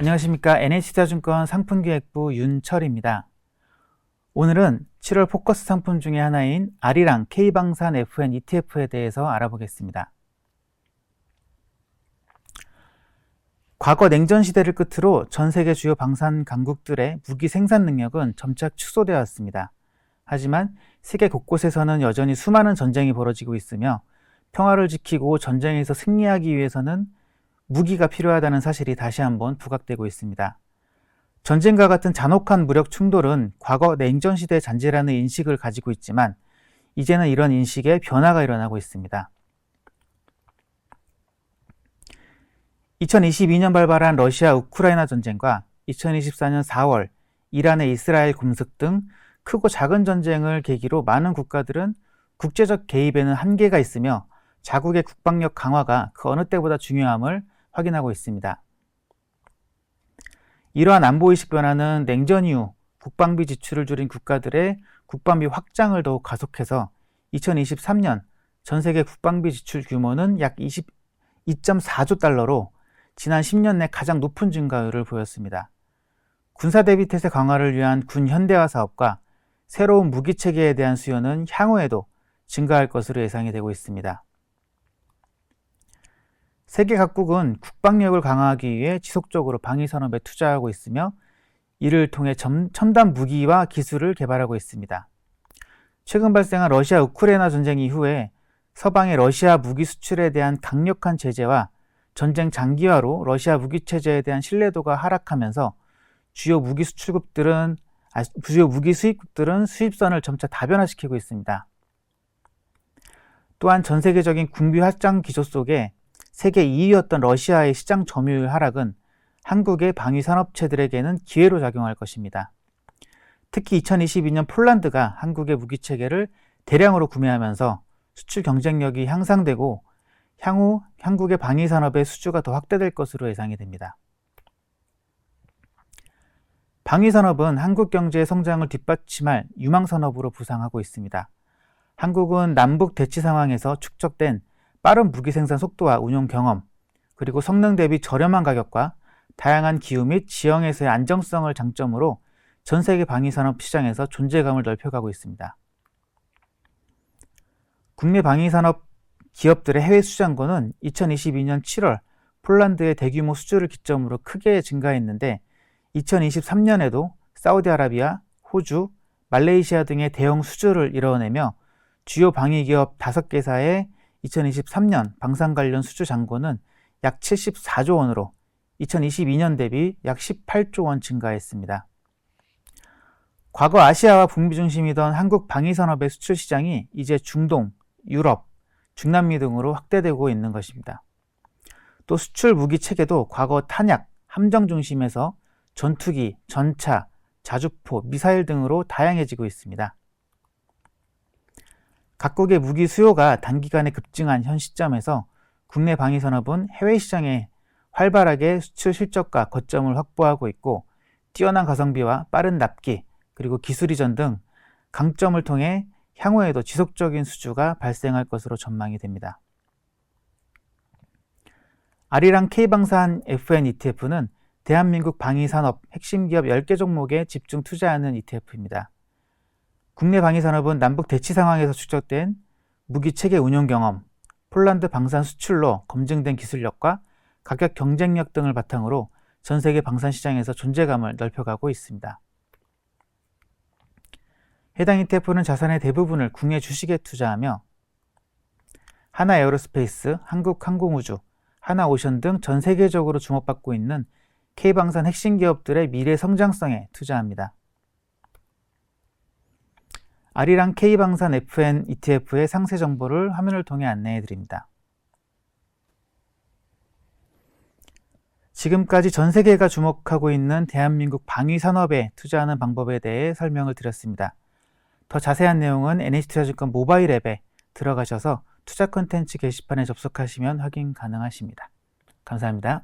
안녕하십니까. NH투자증권 상품기획부 윤철입니다. 오늘은 7월 포커스 상품 중에 하나인 아리랑 K방산 FN ETF에 대해서 알아보겠습니다. 과거 냉전 시대를 끝으로 전 세계 주요 방산 강국들의 무기 생산 능력은 점차 축소되어 왔습니다. 하지만 세계 곳곳에서는 여전히 수많은 전쟁이 벌어지고 있으며 평화를 지키고 전쟁에서 승리하기 위해서는 무기가 필요하다는 사실이 다시 한번 부각되고 있습니다. 전쟁과 같은 잔혹한 무력 충돌은 과거 냉전 시대의 잔재라는 인식을 가지고 있지만 이제는 이런 인식에 변화가 일어나고 있습니다. 2022년 발발한 러시아 우크라이나 전쟁과 2024년 4월 이란의 이스라엘 공습 등 크고 작은 전쟁을 계기로 많은 국가들은 국제적 개입에는 한계가 있으며 자국의 국방력 강화가 그 어느 때보다 중요함을 확인하고 있습니다. 이러한 안보의식 변화는 냉전 이후 국방비 지출을 줄인 국가들의 국방비 확장을 더욱 가속해서 2023년 전 세계 국방비 지출 규모는 약 22.4조 달러로 지난 10년 내 가장 높은 증가율을 보였습니다. 군사 대비 태세 강화를 위한 군 현대화 사업과 새로운 무기 체계에 대한 수요는 향후에도 증가할 것으로 예상이 되고 있습니다. 세계 각국은 국방력을 강화하기 위해 지속적으로 방위산업에 투자하고 있으며 이를 통해 첨단 무기와 기술을 개발하고 있습니다. 최근 발생한 러시아 우크라이나 전쟁 이후에 서방의 러시아 무기 수출에 대한 강력한 제재와 전쟁 장기화로 러시아 무기 체제에 대한 신뢰도가 하락하면서 주요 무기 수입국들은 수입선을 점차 다변화시키고 있습니다. 또한 전 세계적인 군비 확장 기조 속에 세계 2위였던 러시아의 시장 점유율 하락은 한국의 방위산업체들에게는 기회로 작용할 것입니다. 특히 2022년 폴란드가 한국의 무기체계를 대량으로 구매하면서 수출 경쟁력이 향상되고 향후 한국의 방위산업의 수주가 더 확대될 것으로 예상이 됩니다. 방위산업은 한국 경제의 성장을 뒷받침할 유망산업으로 부상하고 있습니다. 한국은 남북 대치 상황에서 축적된 빠른 무기 생산 속도와 운용 경험, 그리고 성능 대비 저렴한 가격과 다양한 기후 및 지형에서의 안정성을 장점으로 전 세계 방위산업 시장에서 존재감을 넓혀가고 있습니다. 국내 방위산업 기업들의 해외 수주잔고는 2022년 7월 폴란드의 대규모 수주를 기점으로 크게 증가했는데 2023년에도 사우디아라비아, 호주, 말레이시아 등의 대형 수주를 이뤄내며 주요 방위기업 5개사의 2023년 방산 관련 수주 잔고는 약 74조 원으로 2022년 대비 약 18조 원 증가했습니다. 과거 아시아와 북미 중심이던 한국 방위산업의 수출 시장이 이제 중동, 유럽, 중남미 등으로 확대되고 있는 것입니다. 또 수출 무기 체계도 과거 탄약, 함정 중심에서 전투기, 전차, 자주포, 미사일 등으로 다양해지고 있습니다. 각국의 무기 수요가 단기간에 급증한 현 시점에서 국내 방위산업은 해외 시장에 활발하게 수출 실적과 거점을 확보하고 있고 뛰어난 가성비와 빠른 납기, 그리고 기술 이전 등 강점을 통해 향후에도 지속적인 수주가 발생할 것으로 전망이 됩니다. 아리랑 K방산 FN ETF는 대한민국 방위산업 핵심 기업 10개 종목에 집중 투자하는 ETF입니다. 국내 방위산업은 남북 대치 상황에서 축적된 무기체계 운용 경험, 폴란드 방산 수출로 검증된 기술력과 가격 경쟁력 등을 바탕으로 전 세계 방산 시장에서 존재감을 넓혀가고 있습니다. 해당 ETF는 자산의 대부분을 국내 주식에 투자하며 하나에어로스페이스, 한국항공우주, 하나오션 등 전 세계적으로 주목받고 있는 K방산 핵심 기업들의 미래 성장성에 투자합니다. 아리랑 K방산 FN ETF의 상세 정보를 화면을 통해 안내해 드립니다. 지금까지 전 세계가 주목하고 있는 대한민국 방위산업에 투자하는 방법에 대해 설명을 드렸습니다. 더 자세한 내용은 NH투자증권 모바일 앱에 들어가셔서 투자 콘텐츠 게시판에 접속하시면 확인 가능하십니다. 감사합니다.